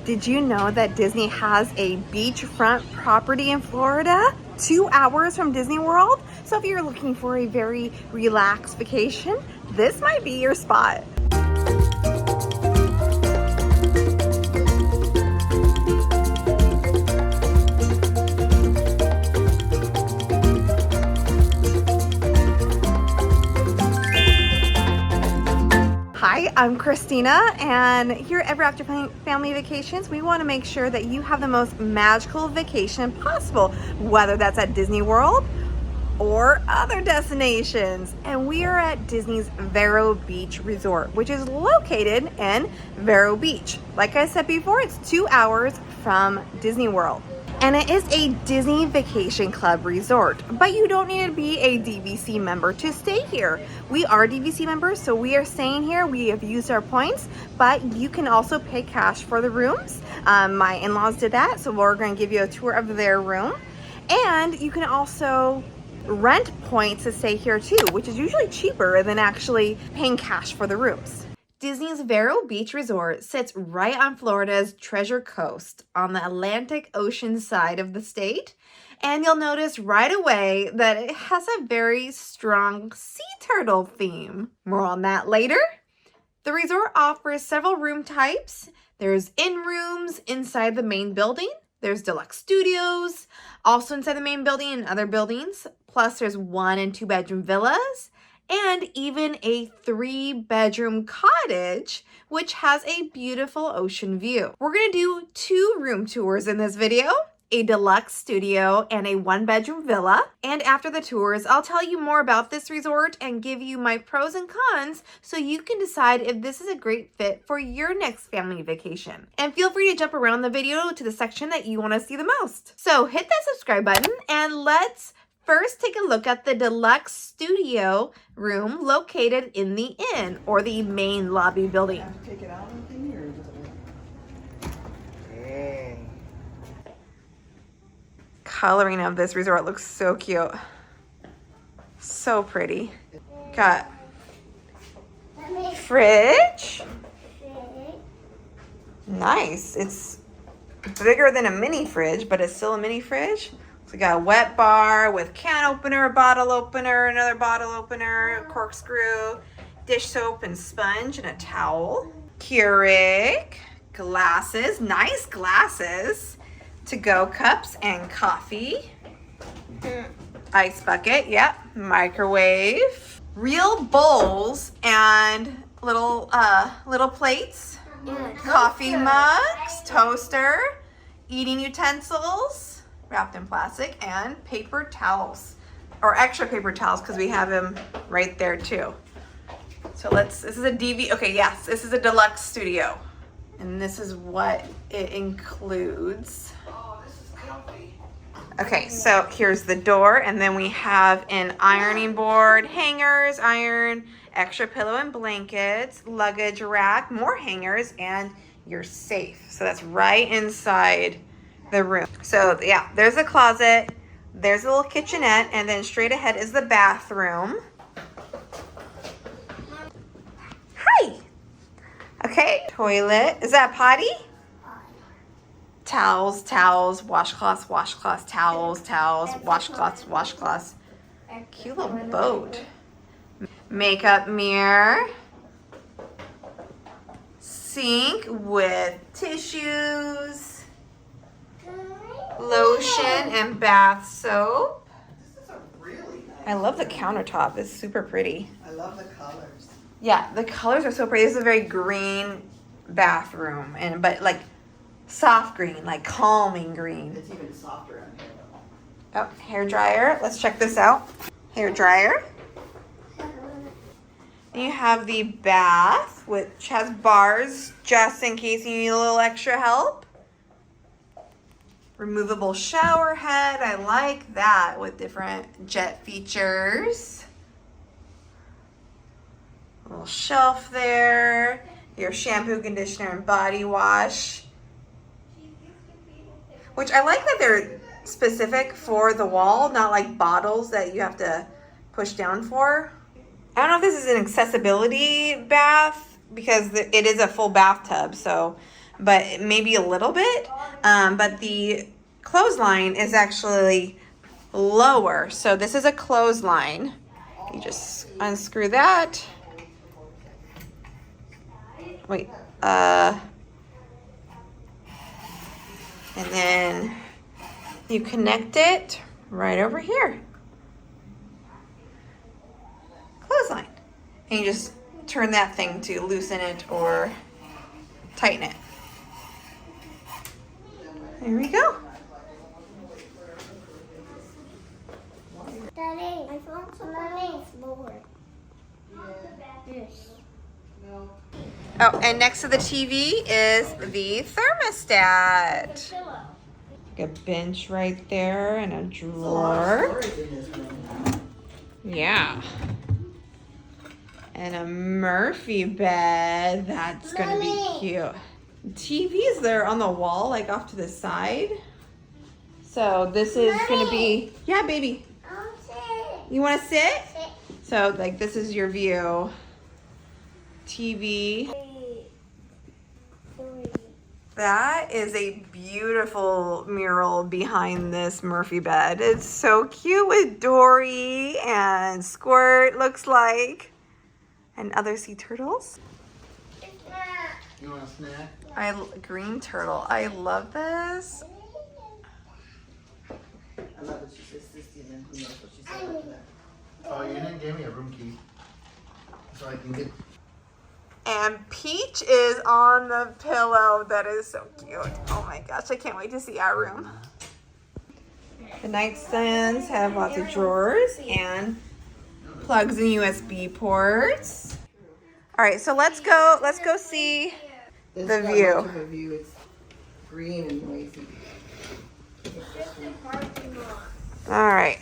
Did you know that Disney has a beachfront property in Florida, 2 hours from Disney World? So if you're looking for a very relaxed vacation, this might be your spot. Hi, I'm Christina, and here at Ever After Family Vacations, we want to make sure that you have the most magical vacation possible, whether that's at Disney World or other destinations. And we are at Disney's Vero Beach Resort, which is located in Vero Beach. Like I said before, it's 2 hours from Disney World. And it is a Disney Vacation Club resort, but you don't need to be a DVC member to stay here. We are DVC members, so we are staying here. We have used our points, but you can also pay cash for the rooms. My in-laws did that, so we're going to give you a tour of their room. And you can also rent points to stay here too, which is usually cheaper than actually paying cash for the rooms. Disney's Vero Beach Resort sits right on Florida's Treasure Coast on the Atlantic Ocean side of the state. And you'll notice right away that it has a very strong sea turtle theme. More on that later. The resort offers several room types. There's in-rooms inside the main building. There's Deluxe Studios, also inside the main building and other buildings. Plus there's 1 and 2 bedroom villas. And even a 3-bedroom cottage, which has a beautiful ocean view. We're gonna do 2 room tours in this video, a deluxe studio and a 1-bedroom villa. And after the tours, I'll tell you more about this resort and give you my pros and cons so you can decide if this is a great fit for your next family vacation. And feel free to jump around the video to the section that you wanna see the most. So hit that subscribe button and let's first take a look at the Deluxe Studio room located in the inn or the main lobby building. Take it out or okay. Coloring of this resort looks so cute. So pretty. Got fridge. Nice. It's bigger than a mini fridge, but it's still a mini fridge. We got a wet bar with can opener, bottle opener, another bottle opener, corkscrew, dish soap and sponge, and a towel. Keurig, glasses, nice glasses, to-go cups and coffee. Ice bucket, yep, microwave. Real bowls and little plates, coffee mugs, toaster, eating utensils, wrapped in plastic, and paper towels, or extra paper towels because we have them right there too. So this is a okay, yes, this is a deluxe studio, and this is what it includes. Oh, this is comfy. Okay, so here's the door, and then we have an ironing board, hangers, iron, extra pillow and blankets, luggage rack, more hangers, and your safe. So that's right inside the room. So yeah, there's a closet, there's a little kitchenette, and then straight ahead is the bathroom. Hi. Okay, toilet. Is that potty? Towels, washcloths, towels, washcloths. Cute little boat. Makeup mirror. Sink with tissues, lotion and bath soap. This is a really nice. I love the countertop. It's super pretty. I love the colors. Yeah, the colors are so pretty. This is a very green bathroom, but like soft green, like calming green. It's even softer on here though. Oh, hair dryer. Let's check this out. Hair dryer. And you have the bath, which has bars just in case you need a little extra help. Removable shower head. I like that with different jet features. A little shelf there. Your shampoo, conditioner, and body wash. Which I like that they're specific for the wall, not like bottles that you have to push down for. I don't know if this is an accessibility bath because it is a full bathtub, so but maybe a little bit. But the clothesline is actually lower. So this is a clothesline. You just unscrew that. Wait, and then you connect it right over here. Clothesline. And you just turn that thing to loosen it or tighten it. There we go. Daddy, I found something more. Yes. Oh, and next to the TV is the thermostat. Like a bench right there and a drawer. Yeah. And a Murphy bed. That's gonna be cute. TV's there on the wall, like off to the side. So this is gonna be, yeah, baby. I'll sit. You wanna sit? Sit. So like this is your view. TV. That is a beautiful mural behind this Murphy bed. It's so cute with Dory and Squirt, looks like, and other sea turtles. You want a snack? Green turtle. I love this. I love it. She says 60 and then who knows what she said after that. Oh, you didn't give me a room key. So I can get. And Peach is on the pillow. That is so cute. Oh my gosh, I can't wait to see our room. The nightstands have lots of drawers and plugs and USB ports. All right, so let's go see It's the not view. much of a view. It's green and noisy. All right,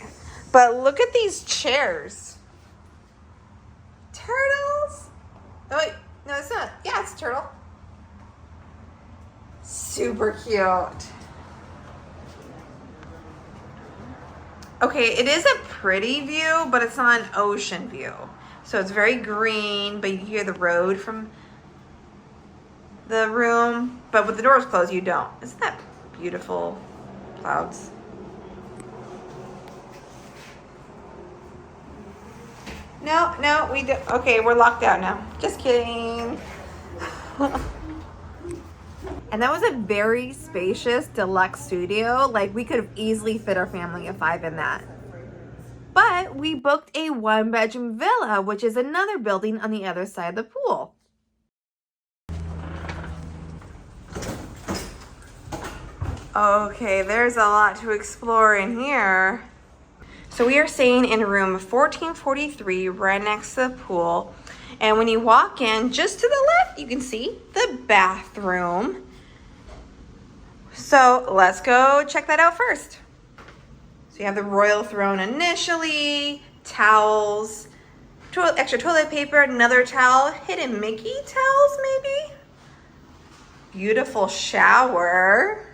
but look at these chairs. Turtles? Oh wait, no, it's not. Yeah, it's a turtle. Super cute. Okay, it is a pretty view, but it's not an ocean view. So it's very green, but you hear the road from the room. But with the doors closed, you don't. Isn't that beautiful? Clouds. No, we do. Okay, we're locked out now. Just kidding. And that was a very spacious deluxe studio. Like, we could have easily fit our family of 5 in that. But we booked a 1-bedroom villa, which is another building on the other side of the pool. Okay, there's a lot to explore in here. So we are staying in room 1443, right next to the pool. And when you walk in, just to the left, you can see the bathroom. So let's go check that out first. So you have the royal throne initially, towels, extra toilet paper, another towel, hidden Mickey towels maybe? Beautiful shower.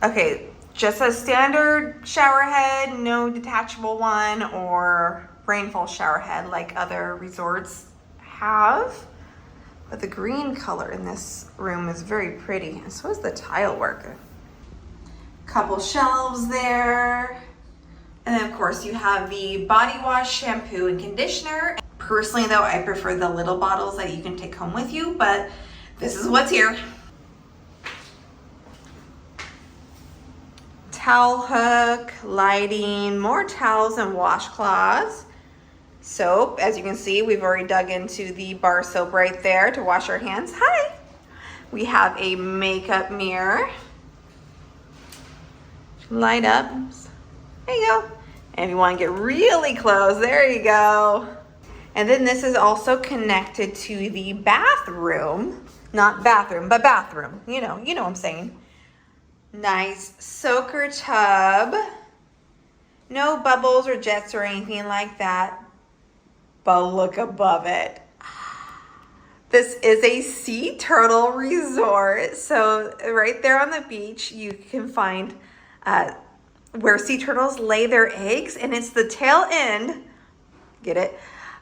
Okay, just a standard shower head, no detachable one or rainfall shower head like other resorts have. But the green color in this room is very pretty, and so is the tile work. Couple shelves there. And then of course you have the body wash, shampoo, and conditioner. Personally though, I prefer the little bottles that you can take home with you, but this is what's here. Towel hook, lighting, more towels and washcloths. Soap, as you can see, we've already dug into the bar soap right there to wash our hands. Hi! We have a makeup mirror. Light up. There you go. And if you want to get really close, there you go. And then this is also connected to the bathroom. Not bathroom, but bathroom. You know what I'm saying. Nice soaker tub. No bubbles or jets or anything like that. But look above it. This is a sea turtle resort. So right there on the beach, you can find where sea turtles lay their eggs, and it's the tail end, get it,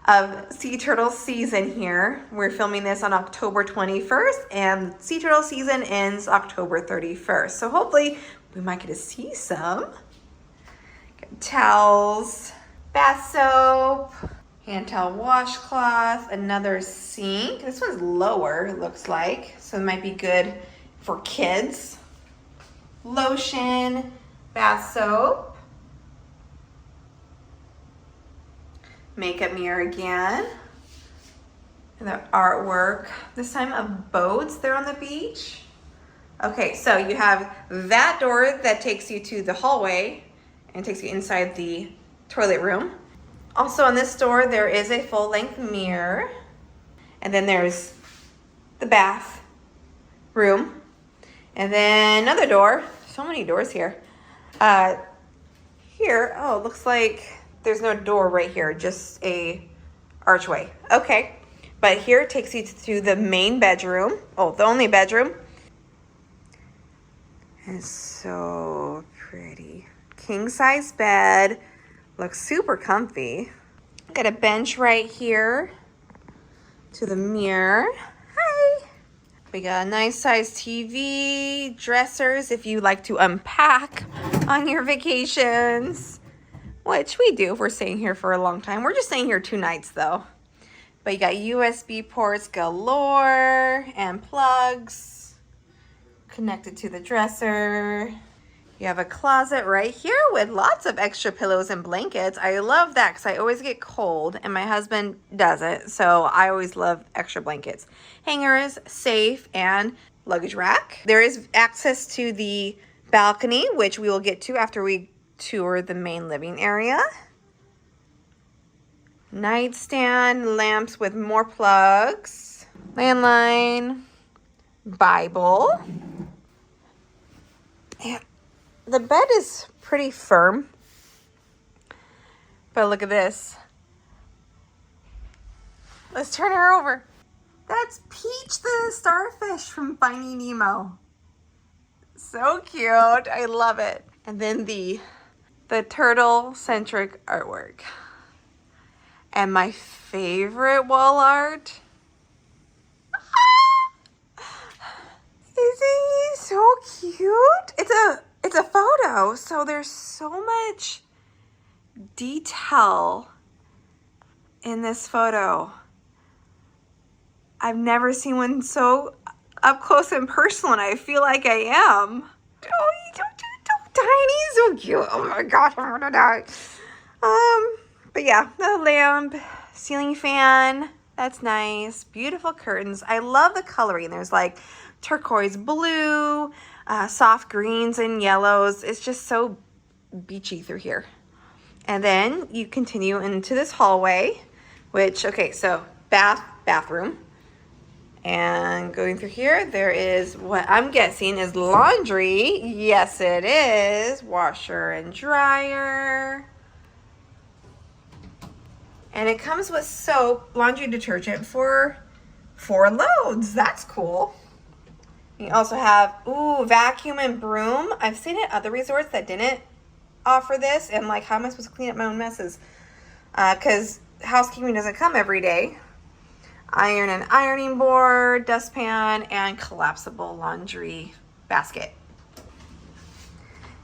of sea turtle season here. We're filming this on October 21st and sea turtle season ends October 31st. So hopefully we might get to see some. Got towels, bath soap, hand towel washcloth, another sink. This one's lower, it looks like, so it might be good for kids. Lotion, bath soap, makeup mirror again, and the artwork, this time of boats there on the beach. Okay, so you have that door that takes you to the hallway and takes you inside the toilet room. Also on this door, there is a full-length mirror. And then there's the bath room. And then another door. So many doors here. Here, oh, looks like there's no door right here, just a archway. Okay, but here it takes you to the main bedroom. Oh, the only bedroom. It's so pretty. King size bed. Looks super comfy. Got a bench right here to the mirror. Hi. We got a nice size TV, dressers if you like to unpack on your vacations, which we do if we're staying here for a long time. We're just staying here 2 nights though. But you got USB ports galore and plugs connected to the dresser. You have a closet right here with lots of extra pillows and blankets. I love that because I always get cold and my husband doesn't. So I always love extra blankets. Hangers, safe, and luggage rack. There is access to the balcony, which we will get to after we tour the main living area. Nightstand, lamps with more plugs. Landline, Bible. Yeah. The bed is pretty firm, but look at this. Let's turn her over. That's Peach the starfish from Finding Nemo. So cute, I love it. And then the turtle-centric artwork. And my favorite wall art. Isn't he so cute? It's a photo, so there's so much detail in this photo. I've never seen one so up close and personal, and I feel like I am. Oh, he's so tiny, so cute. Oh my gosh, I'm gonna die. But yeah, the lamp, ceiling fan, that's nice. Beautiful curtains. I love the coloring. There's like turquoise blue, soft greens and yellows. It's just so beachy through here. And then you continue into this hallway, which, okay, so bathroom. And going through here, there is what I'm guessing is laundry. Yes, it is. Washer and dryer. And it comes with soap, laundry detergent for 4 loads. That's cool. You also have, vacuum and broom. I've seen at other resorts that didn't offer this. And like, how am I supposed to clean up my own messes? Because housekeeping doesn't come every day. Iron and ironing board, dustpan, and collapsible laundry basket.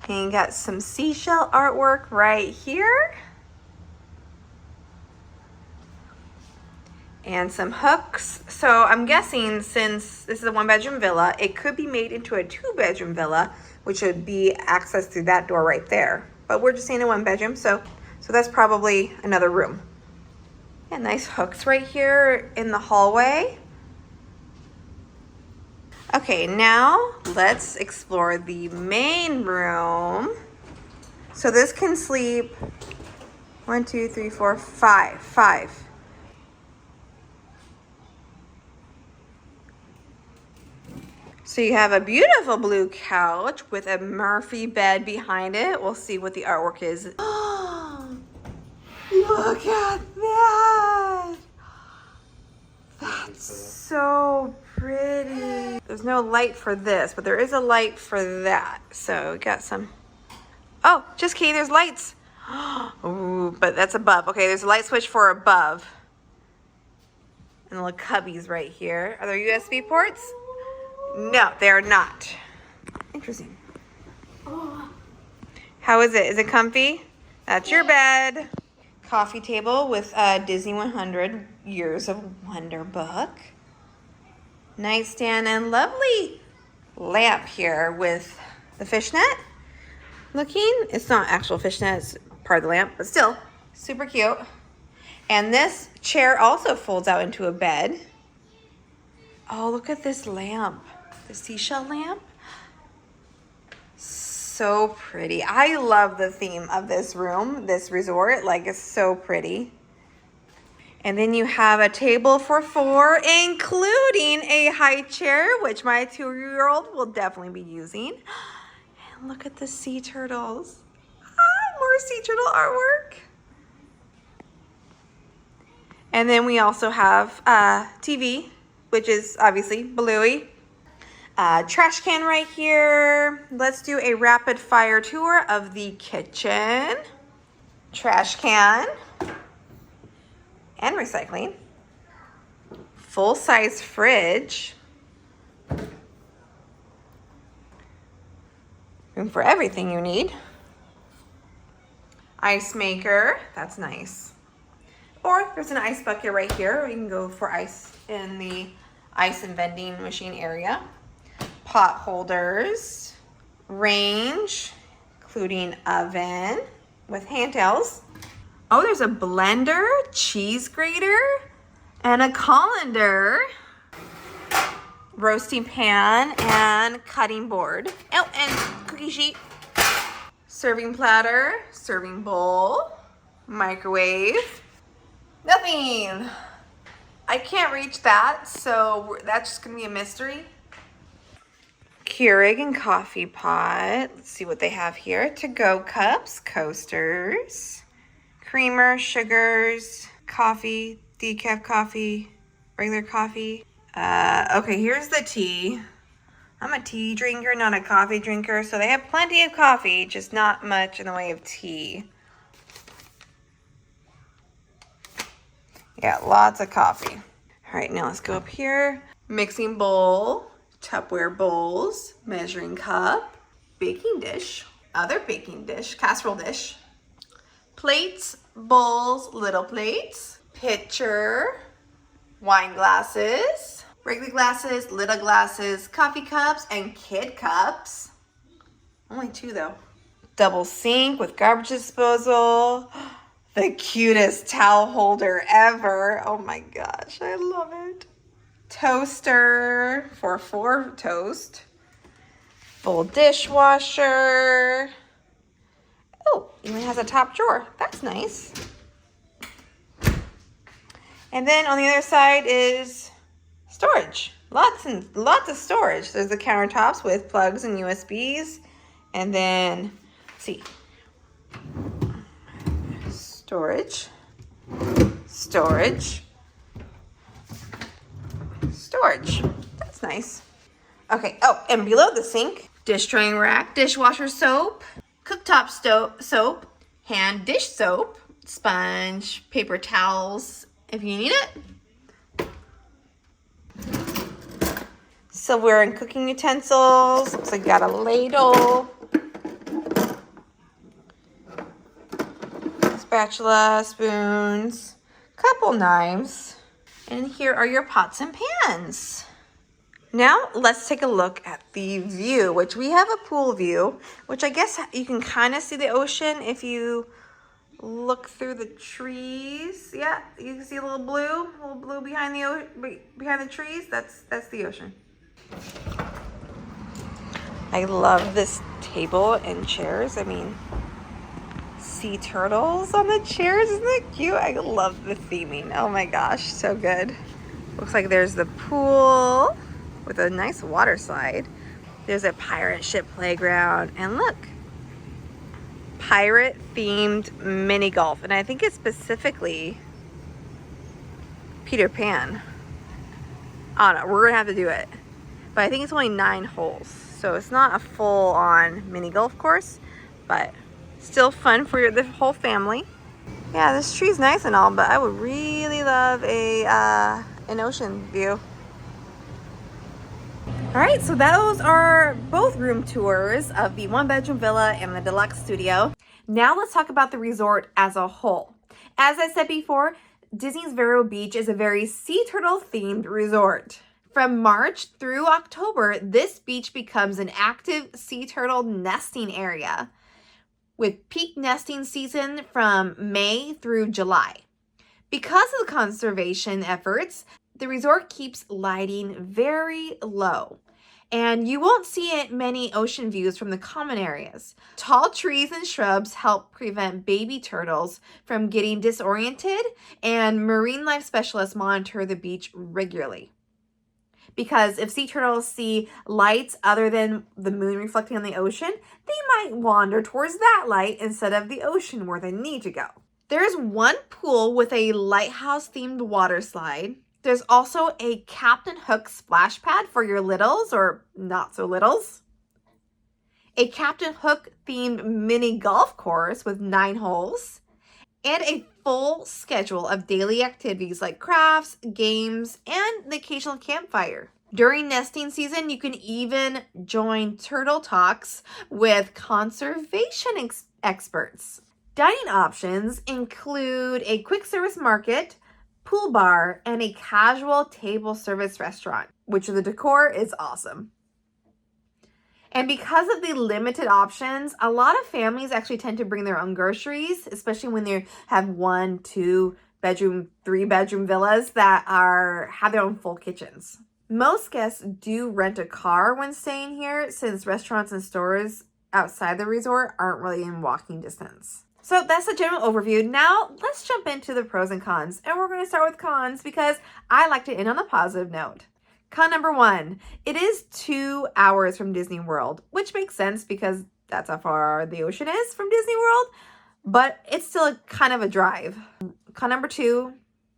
And you got some seashell artwork right here. And some hooks. So I'm guessing since this is a 1-bedroom villa, it could be made into a 2-bedroom villa, which would be access through that door right there. But we're just saying a 1-bedroom, so that's probably another room. And nice hooks right here in the hallway. Okay, now let's explore the main room. So this can sleep 1, 2, 3, 4, 5. So you have a beautiful blue couch with a Murphy bed behind it. We'll see what the artwork is. Oh, look at that. That's so pretty. There's no light for this, but there is a light for that. So we got some. Oh, just kidding, there's lights. Ooh, but that's above. Okay, there's a light switch for above. And the little cubbies right here. Are there USB ports? No, they are not. Interesting. How is it? Is it comfy? That's your bed. Coffee table with Disney 100 Years of Wonder book. Nightstand and lovely lamp here with the fishnet. Looking, it's not actual fishnet, it's part of the lamp, but still super cute. And this chair also folds out into a bed. Oh, look at this lamp, the seashell lamp. So pretty. I love the theme of this room, this resort. Like, it's so pretty. And then you have a table for 4, including a high chair, which my 2-year-old will definitely be using. And look at the sea turtles. More sea turtle artwork. And then we also have TV, which is obviously Bluey. Trash can right here. Let's do a rapid fire tour of the kitchen. Trash can. And recycling. Full-size fridge. Room for everything you need. Ice maker, that's nice. Or there's an ice bucket right here. You can go for ice in the ice and vending machine area. Pot holders, range, including oven with handhelds. Oh, there's a blender, cheese grater, and a colander, roasting pan, and cutting board. Oh, and cookie sheet. Serving platter, serving bowl, microwave. Nothing. I can't reach that, so that's just gonna be a mystery. Keurig and coffee pot. Let's see what they have here. To-go cups, coasters. Creamer, sugars, coffee, decaf coffee, regular coffee. Okay, here's the tea. I'm a tea drinker, not a coffee drinker, so they have plenty of coffee, just not much in the way of tea. Yeah, lots of coffee. All right, now let's go up here. Mixing bowl, Tupperware bowls, measuring cup, baking dish, other baking dish, casserole dish. Plates, bowls, little plates, pitcher, wine glasses, regular glasses, little glasses, coffee cups, and kid cups. Only 2 though. Double sink with garbage disposal. The cutest towel holder ever. Oh my gosh, I love it. Toaster for 4 toast. Full dishwasher. Oh, even has a top drawer. That's nice. And then on the other side is storage. Lots and lots of storage. There's the countertops with plugs and USBs. And then, let's see. Storage. Storage. Storage. That's nice. Okay, oh, and below the sink, dish drying rack, dishwasher soap, cooktop soap, hand dish soap, sponge, paper towels if you need it. Silverware and cooking utensils. Looks like you got a ladle. Spatula, spoons, couple knives. And here are your pots and pans. Now let's take a look at the view, which we have a pool view, which I guess you can kind of see the ocean if you look through the trees. Yeah, you can see a little blue behind the trees. That's the ocean. I love this table and chairs. I mean, sea turtles on the chairs, isn't that cute? I love the theming. Oh my gosh, so good. Looks like there's the pool with a nice water slide. There's a pirate ship playground, and look, pirate themed mini golf. And I think it's specifically Peter Pan. I don't know, we're gonna have to do it. But I think it's only 9 holes. So it's not a full on mini golf course, but still fun for the whole family. Yeah, this tree's nice and all, but I would really love a an ocean view. All right, so those are both room tours of the one-bedroom villa and the Deluxe Studio. Now let's talk about the resort as a whole. As I said before, Disney's Vero Beach is a very sea turtle themed resort. From March through October, this beach becomes an active sea turtle nesting area with peak nesting season from May through July. Because of the conservation efforts, the resort keeps lighting very low, and you won't see many ocean views from the common areas. Tall trees and shrubs help prevent baby turtles from getting disoriented, and marine life specialists monitor the beach regularly. Because if sea turtles see lights other than the moon reflecting on the ocean, they might wander towards that light instead of the ocean where they need to go. There's one pool with a lighthouse-themed water slide. There's also a Captain Hook splash pad for your littles or not so littles. A Captain Hook themed mini golf course with 9 holes. And a full schedule of daily activities like crafts, games, and the occasional campfire. During nesting season, you can even join turtle talks with conservation experts. Dining options include a quick service market, pool bar, and a casual table service restaurant, which the decor is awesome. And because of the limited options, a lot of families actually tend to bring their own groceries, especially when they have 1, 2 bedroom, 3 bedroom villas that have their own full kitchens. Most guests do rent a car when staying here, since restaurants and stores outside the resort aren't really in walking distance. So that's the general overview. Now let's jump into the pros and cons. And we're going to start with cons because I like to end on a positive note. Con number 1, it is 2 hours from Disney World, which makes sense because that's how far the ocean is from Disney World, but it's still kind of a drive. Con number 2,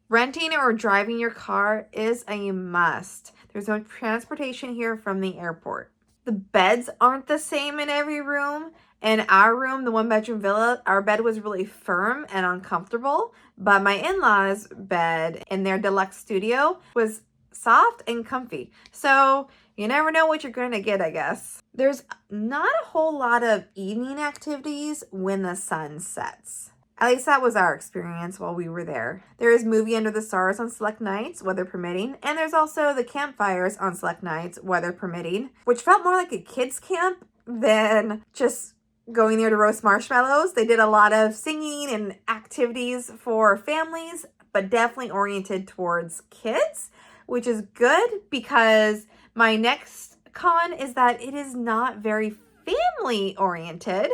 renting or driving your car is a must. There's no transportation here from the airport. The beds aren't the same in every room. In our room, the 1-bedroom villa, our bed was really firm and uncomfortable, but my in-laws' bed in their Deluxe Studio was soft and comfy. So you never know what you're going to get, I guess. There's not a whole lot of evening activities when the sun sets. At least that was our experience while we were there. There is movie under the stars on select nights, weather permitting, and there's also the campfires on select nights, weather permitting, which felt more like a kids' camp than just going there to roast marshmallows. They did a lot of singing and activities for families, but definitely oriented towards kids, which is good because my next con is that it is not very family oriented.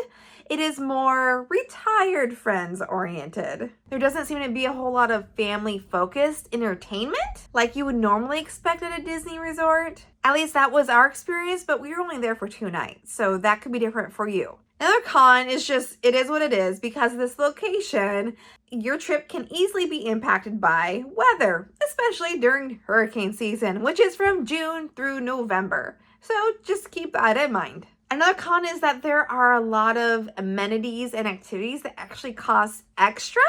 It is more retired friends oriented. There doesn't seem to be a whole lot of family focused entertainment like you would normally expect at a Disney resort. At least that was our experience, but we were only there for 2 nights, so that could be different for you. Another con is just, it is what it is. Because of this location, your trip can easily be impacted by weather, especially during hurricane season, which is from June through November. So just keep that in mind. Another con is that there are a lot of amenities and activities that actually cost extra,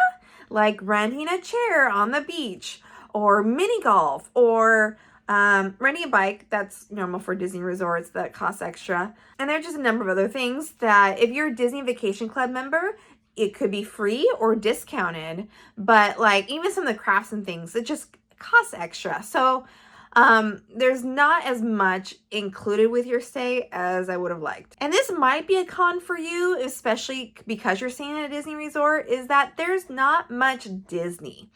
like renting a chair on the beach, or mini golf, or renting a bike. That's normal for Disney resorts that costs extra. And there are just a number of other things that if you're a Disney Vacation Club member, it could be free or discounted. But like even some of the crafts and things, it just costs extra. So there's not as much included with your stay as I would have liked. And this might be a con for you, especially because you're staying at a Disney resort, is that there's not much Disney.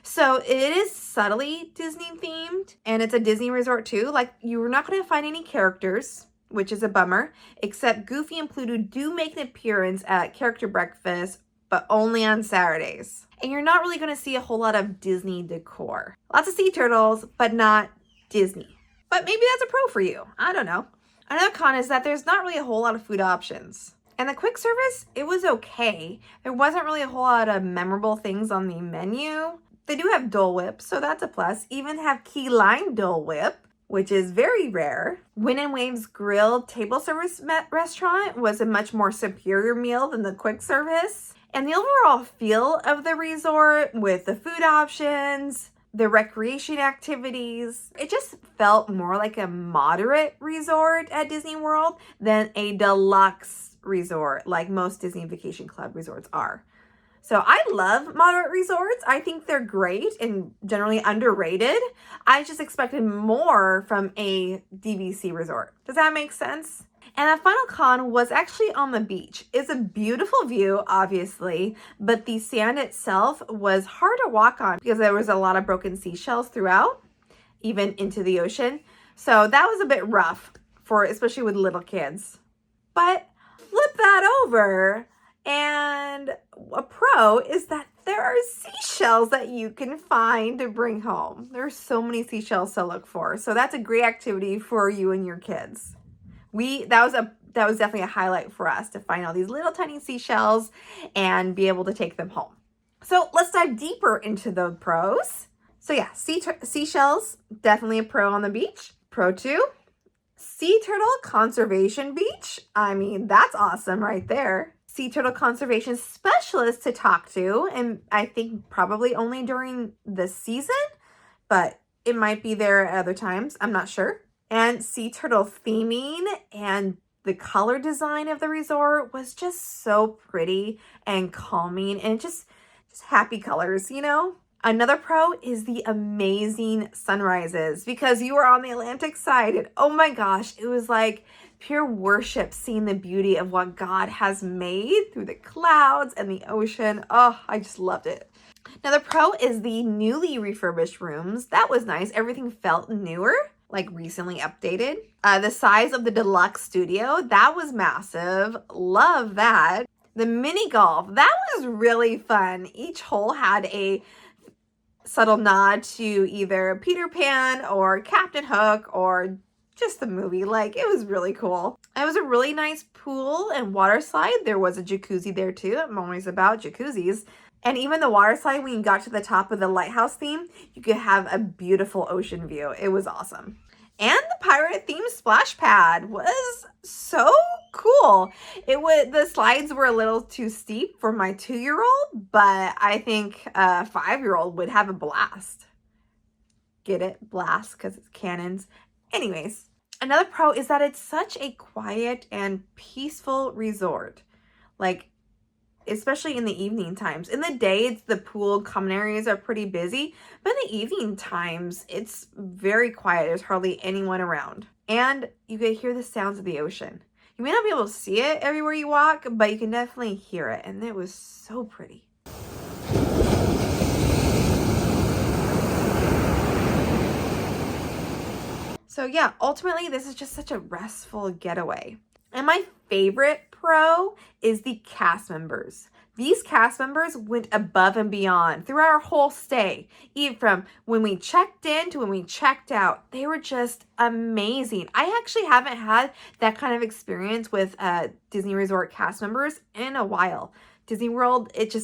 So it is subtly Disney themed, and it's a Disney resort too. Like, you're not going to find any characters, which is a bummer, except Goofy and Pluto do make an appearance at character breakfast, but only on Saturdays. And you're not really going to see a whole lot of Disney decor. Lots of sea turtles, but not Disney. But maybe that's a pro for you. I don't know. Another con is that there's not really a whole lot of food options. And the quick service, it was okay. There wasn't really a whole lot of memorable things on the menu. They do have Dole Whip, so that's a plus. Even have Key Lime Dole Whip, which is very rare. Wind and Waves Grilled table service restaurant was a much more superior meal than the quick service. And the overall feel of the resort with the food options, the recreation activities. It just felt more like a moderate resort at Disney World than a deluxe resort like most Disney Vacation Club resorts are. So I love moderate resorts. I think they're great and generally underrated. I just expected more from a DVC resort. Does that make sense? And the final con was actually on the beach. It's a beautiful view, obviously, but the sand itself was hard to walk on because there was a lot of broken seashells throughout, even into the ocean. So that was a bit rough for, especially with little kids. But flip that over, and a pro is that there are seashells that you can find to bring home. There are so many seashells to look for. So that's a great activity for you and your kids. That was definitely a highlight for us to find all these little tiny seashells and be able to take them home. So let's dive deeper into the pros. So yeah, seashells, definitely a pro on the beach. Pro 2, sea turtle conservation beach. I mean, that's awesome right there. Sea turtle conservation specialist to talk to, and I think probably only during the season, but it might be there at other times. I'm not sure. And sea turtle theming and the color design of the resort was just so pretty and calming and just happy colors, you know? Another pro is the amazing sunrises because you were on the Atlantic side and oh my gosh, it was like pure worship seeing the beauty of what God has made through the clouds and the ocean. Oh, I just loved it. Another pro is the newly refurbished rooms. That was nice. Everything felt newer, like recently updated. The size of the Deluxe Studio, that was massive. Love that. The mini golf, that was really fun. Each hole had a subtle nod to either Peter Pan or Captain Hook or just the movie. Like, it was really cool. It was a really nice pool and water slide. There was a jacuzzi there too. I'm always about jacuzzis. And even the water slide, when you got to the top of the lighthouse theme, you could have a beautiful ocean view. It was awesome. And the pirate themed splash pad was so cool. The slides were a little too steep for my 2-year-old, but I think a 5-year-old would have a blast. Get it? Blast, because it's cannons. Anyways, another pro is that it's such a quiet and peaceful resort. Like, especially in the evening times. In the day, it's the pool common areas are pretty busy, but in the evening times, it's very quiet. There's hardly anyone around. And you can hear the sounds of the ocean. You may not be able to see it everywhere you walk, but you can definitely hear it. And it was so pretty. So yeah, ultimately, this is just such a restful getaway. And my favorite pro is the cast members. These cast members went above and beyond throughout our whole stay. Even from when we checked in to when we checked out, they were just amazing. I actually haven't had that kind of experience with Disney Resort cast members in a while. Disney World, it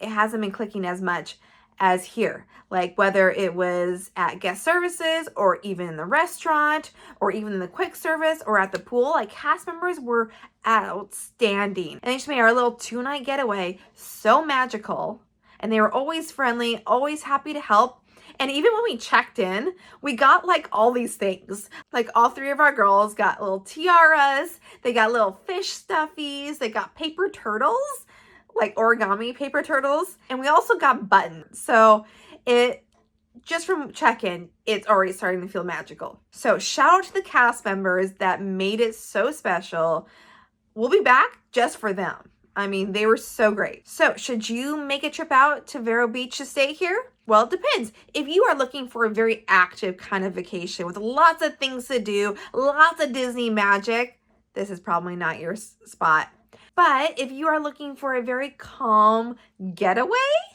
hasn't been clicking as much as here. Like whether it was at guest services or even in the restaurant or even in the quick service or at the pool, like cast members were outstanding. And they just made our little 2-night getaway so magical. And they were always friendly, always happy to help. And even when we checked in, we got like all these things. Like all 3 of our girls got little tiaras, they got little fish stuffies, they got paper turtles, like origami paper turtles, and we also got buttons. So it just from check-in, it's already starting to feel magical. So shout out to the cast members that made it so special. We'll be back just for them. I mean, they were so great. So should you make a trip out to Vero Beach to stay here? Well, it depends. If you are looking for a very active kind of vacation with lots of things to do, lots of Disney magic, this is probably not your spot. But if you are looking for a very calm getaway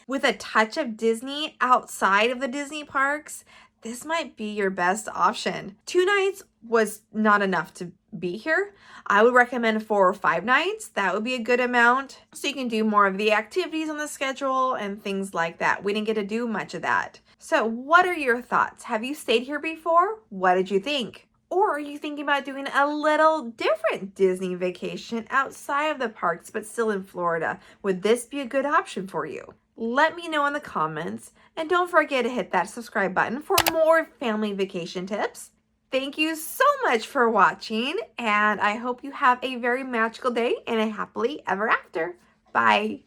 with a touch of Disney outside of the Disney parks, this might be your best option. 2 nights was not enough to be here. I would recommend 4 or 5 nights. That would be a good amount. So you can do more of the activities on the schedule and things like that. We didn't get to do much of that. So what are your thoughts? Have you stayed here before? What did you think? Or are you thinking about doing a little different Disney vacation outside of the parks, but still in Florida? Would this be a good option for you? Let me know in the comments, and don't forget to hit that subscribe button for more family vacation tips. Thank you so much for watching, and I hope you have a very magical day and a happily ever after. Bye.